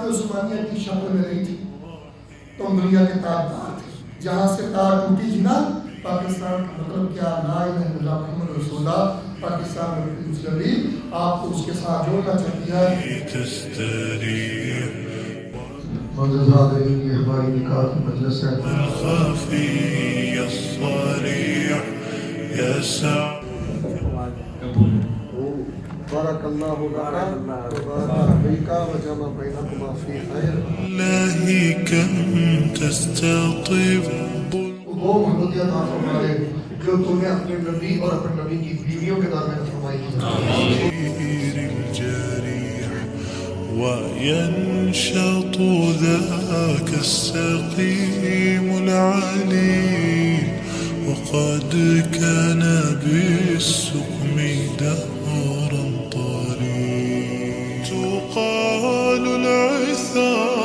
उस्मानिया की शक्ल में रही थी, तो दुनिया के ताजदार थे। जहाँ से ताज टूटी थी ना, पाकिस्तान का मतलब क्या, ला इलाहा इल्लल्लाह मुहम्मद रसूलुल्लाह, पाकिस्तान मुस्लिम लीग आपको उसके साथ जोड़ना चाहती है। ये हमारी निकाह की मजलिस है। बारकल्लाहु लका व बारक फीका व जमा बैनकुमा फी खैर। वो महबूबियत आप फरमा दे जो तुम्हें अपने नबी और अपने नबी की बीवियों के दरमियान फरमाई थी। وينشط ذاك السقيم العليل وقد كان بالسقم دهرا طريق تقال العثار